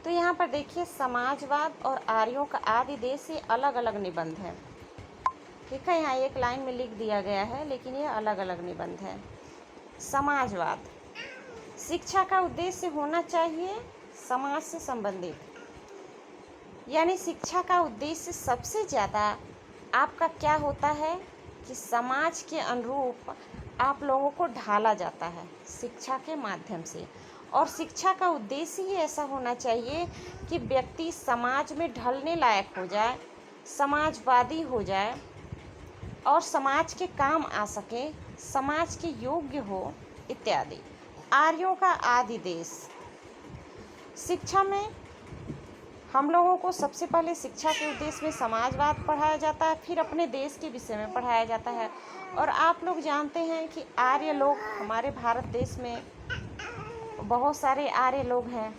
तो यहाँ पर देखिए समाजवाद और आर्यों का आदि देश ये अलग अलग निबंध है। ठीक है, यहाँ एक लाइन में लिख दिया गया है, लेकिन ये अलग अलग निबंध है। समाजवाद, शिक्षा का उद्देश्य होना चाहिए समाज से संबंधित, यानी शिक्षा का उद्देश्य सबसे ज़्यादा आपका क्या होता है कि समाज के अनुरूप आप लोगों को ढाला जाता है शिक्षा के माध्यम से। और शिक्षा का उद्देश्य ही ऐसा होना चाहिए कि व्यक्ति समाज में ढलने लायक हो जाए, समाजवादी हो जाए और समाज के काम आ सके, समाज के योग्य हो इत्यादि। आर्यों का आदि देश, शिक्षा में हम लोगों को सबसे पहले शिक्षा के उद्देश्य में समाजवाद पढ़ाया जाता है, फिर अपने देश के विषय में पढ़ाया जाता है। और आप लोग जानते हैं कि आर्य लोग हमारे भारत देश में बहुत सारे आर्य लोग हैं।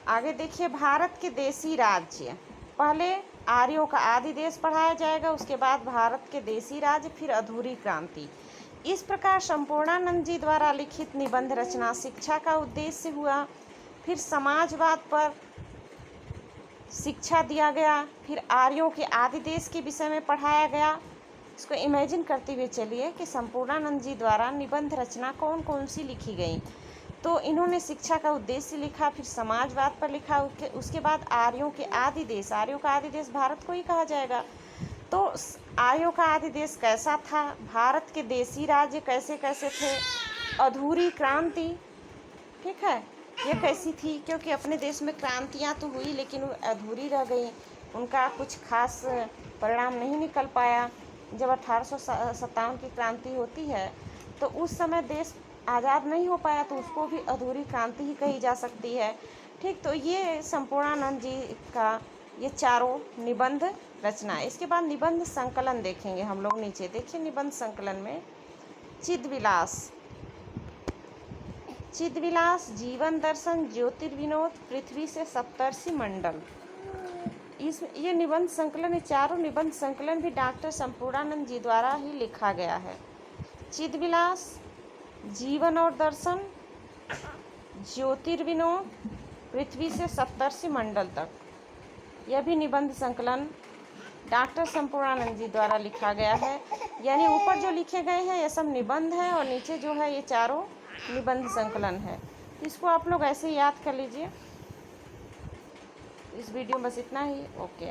आगे देखिए, भारत के देशी राज्य, पहले आर्यों का आदि देश पढ़ाया जाएगा, उसके बाद भारत के देशी राज्य, फिर अधूरी क्रांति। इस प्रकार संपूर्णानंद जी द्वारा लिखित निबंध रचना शिक्षा का उद्देश्य हुआ, फिर समाजवाद पर शिक्षा दिया गया, फिर आर्यों के आदि देश के विषय में पढ़ाया गया। इसको इमेजिन करते हुए चलिए कि संपूर्णानंद जी द्वारा निबंध रचना कौन कौन सी लिखी गई। तो इन्होंने शिक्षा का उद्देश्य लिखा, फिर समाजवाद पर लिखा, उसके बाद आर्यों के आदि देश, आर्यों का आदि देश भारत को ही कहा जाएगा। तो आर्यों का आदि देश कैसा था, भारत के देशी राज्य कैसे कैसे थे, अधूरी क्रांति, ठीक है, ये कैसी थी, क्योंकि अपने देश में क्रांतियाँ तो हुई लेकिन वो अधूरी रह गई, उनका कुछ खास परिणाम नहीं निकल पाया। जब 1857 की क्रांति होती है तो उस समय देश आज़ाद नहीं हो पाया, तो उसको भी अधूरी क्रांति ही कही जा सकती है। ठीक, तो ये संपूर्णानंद जी का ये चारों निबंध रचना। इसके बाद निबंध संकलन देखेंगे हम लोग। नीचे देखिए, निबंध संकलन में चिदविलास, चिदविलास, जीवन दर्शन, ज्योतिर्विनोद, पृथ्वी से सप्तर्षि मंडल, ये निबंध संकलन, ये चारों निबंध संकलन भी डॉक्टर संपूर्णानंद जी द्वारा ही लिखा गया है। चिदविलास, जीवन और दर्शन, ज्योतिर्विनोद, पृथ्वी से सप्तर्षि मंडल तक, यह भी निबंध संकलन डॉक्टर संपूर्णानंद जी द्वारा लिखा गया है। यानी ऊपर जो लिखे गए हैं ये सब निबंध है और नीचे जो है ये चारों निबंध संकलन है। इसको आप लोग ऐसे याद कर लीजिए। इस वीडियो में बस इतना ही। ओके।